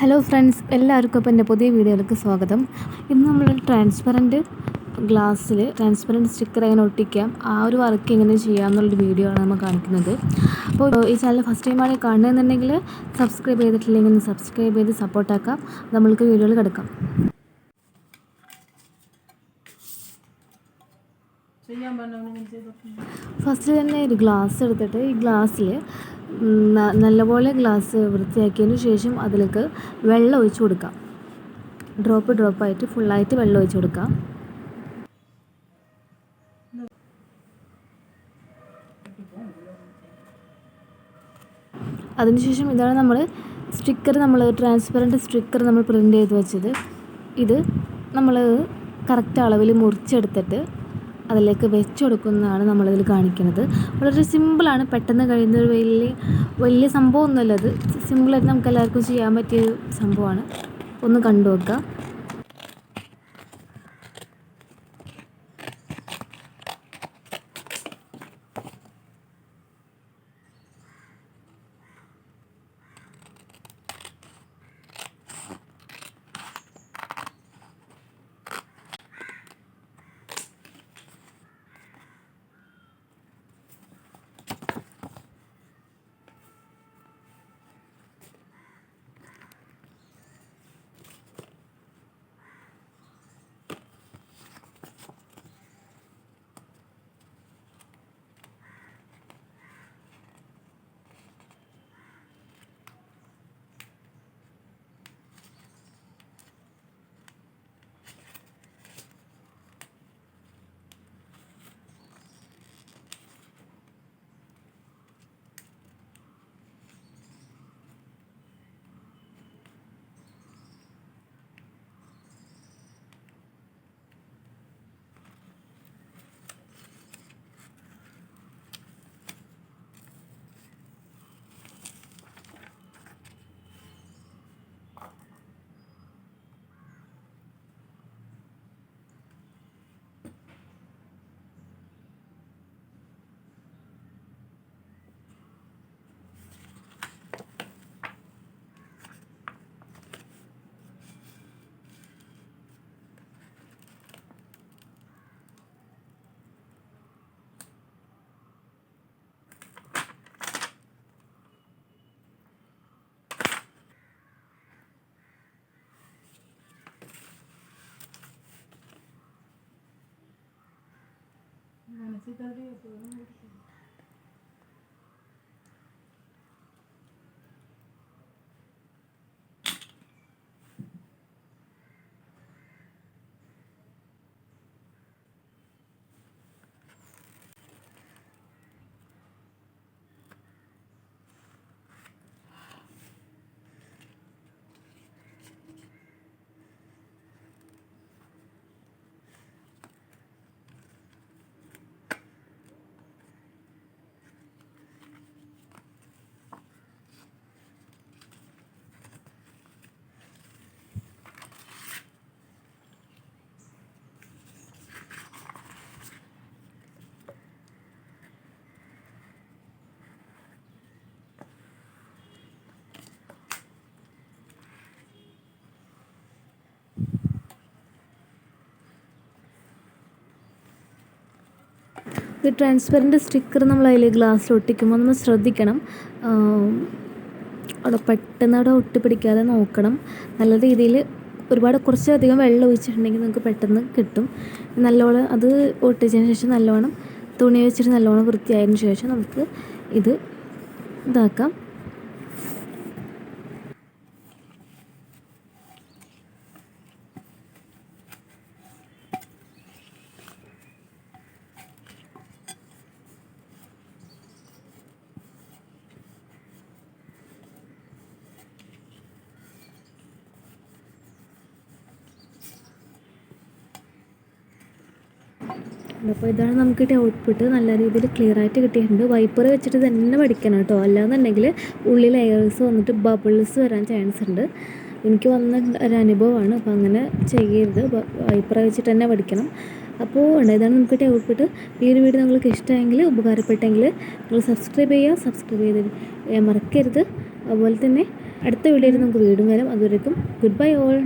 Hello friends, എല്ലാവർക്കും അപ്പോൾ എൻ്റെ പുതിയ വീഡിയോയിലേക്ക് സ്വാഗതം. ഇന്ന് നമ്മളൊരു ട്രാൻസ്പെറൻറ്റ് സ്റ്റിക്കർ എങ്ങനെ ഒട്ടിക്കാം, ആ ഒരു വർക്ക് എങ്ങനെ ചെയ്യാം എന്നുള്ളൊരു വീഡിയോ ആണ് നമ്മൾ കാണിക്കുന്നത്. അപ്പോൾ ഈ ചാനൽ ഫസ്റ്റ് ടൈമാണ് കാണുന്നതെന്നുണ്ടെങ്കിൽ സബ്സ്ക്രൈബ് ചെയ്തിട്ടില്ലെങ്കിൽ സബ്സ്ക്രൈബ് ചെയ്ത് സപ്പോർട്ടാക്കാം. നമ്മൾക്ക് വീഡിയോയിൽ കിടക്കാം. ഫസ്റ്റ് തന്നെ ഒരു ഗ്ലാസ് എടുത്തിട്ട് ഈ ഗ്ലാസ്സിൽ നല്ലപോലെ ഗ്ലാസ് വൃത്തിയാക്കിയതിന് ശേഷം അതിലേക്ക് വെള്ളം ഒഴിച്ച് കൊടുക്കാം. ഡ്രോപ്പായിട്ട് ഫുള്ളായിട്ട് വെള്ളം ഒഴിച്ച് കൊടുക്കാം. അതിനുശേഷം ഇതാണ് നമ്മൾ ട്രാൻസ്പെറൻറ്റ് സ്റ്റിക്കർ നമ്മൾ പ്രിൻ്റ് ചെയ്ത് വെച്ചത്. ഇത് നമ്മൾ കറക്റ്റ് അളവിൽ മുറിച്ചെടുത്തിട്ട് അതിലേക്ക് വെച്ച് കൊടുക്കുന്നതാണ് നമ്മളിതിൽ കാണിക്കുന്നത്. വളരെ സിമ്പിളാണ്, പെട്ടെന്ന് കഴിയുന്ന ഒരു വലിയ സംഭവമൊന്നുമല്ല. അത് സിമ്പിളായിട്ട് നമുക്ക് എല്ലാവർക്കും ചെയ്യാൻ പറ്റിയൊരു സംഭവമാണ്. ഒന്ന് കണ്ടു നോക്കുക. ഈ ട്രാൻസ്പെറൻറ്റ് സ്റ്റിക്കർ നമ്മൾ അതിൽ ഗ്ലാസ്സിൽ ഒട്ടിക്കുമ്പോൾ നമ്മൾ ശ്രദ്ധിക്കണം. പെട്ടെന്ന് ഒട്ടിപ്പിടിക്കാതെ നോക്കണം. നല്ല രീതിയിൽ കുറച്ചധികം വെള്ളം ഒഴിച്ചിട്ടുണ്ടെങ്കിൽ നമുക്ക് പെട്ടെന്ന് കിട്ടും. നല്ലോണം അത് ഒട്ടിച്ചതിന് ശേഷം നല്ലോണം തുണി വെച്ചിട്ട് നല്ലോണം വൃത്തിയായതിന് ശേഷം നമുക്ക് ഇത് ഇതാക്കാം. അപ്പോൾ ഇതാണ് നമുക്ക് കിട്ടിയ ഔട്ട്പുട്ട്. നല്ല രീതിയിൽ ക്ലിയറായിട്ട് കിട്ടിയിട്ടുണ്ട്. വൈപ്പർ വെച്ചിട്ട് തന്നെ പഠിക്കണം കേട്ടോ, അല്ലാന്നുണ്ടെങ്കിൽ ഉള്ളിൽ എയർസ് വന്നിട്ട് ബബിൾസ് വരാൻ ചാൻസ് ഉണ്ട്. എനിക്ക് വന്ന ഒരു അനുഭവമാണ്. അപ്പോൾ അങ്ങനെ ചെയ്യരുത്, വൈപ്പർ വെച്ചിട്ട് തന്നെ പഠിക്കണം. അപ്പോൾ ഇതാണ് നമുക്ക് കിട്ടിയ ഔട്ട്പുട്ട്. ഈ ഒരു വീഡിയോ നിങ്ങൾക്ക് ഇഷ്ടമായെങ്കിൽ, ഉപകാരപ്പെട്ടെങ്കിൽ നിങ്ങൾ സബ്സ്ക്രൈബ് ചെയ്യുക. സബ്സ്ക്രൈബ് ചെയ്ത് മറക്കരുത്. അതുപോലെ തന്നെ അടുത്ത വീഡിയോയിൽ നമുക്ക് വീണ്ടും വരാം. അതുവരേക്കും ഗുഡ് ബൈ ഓൾ.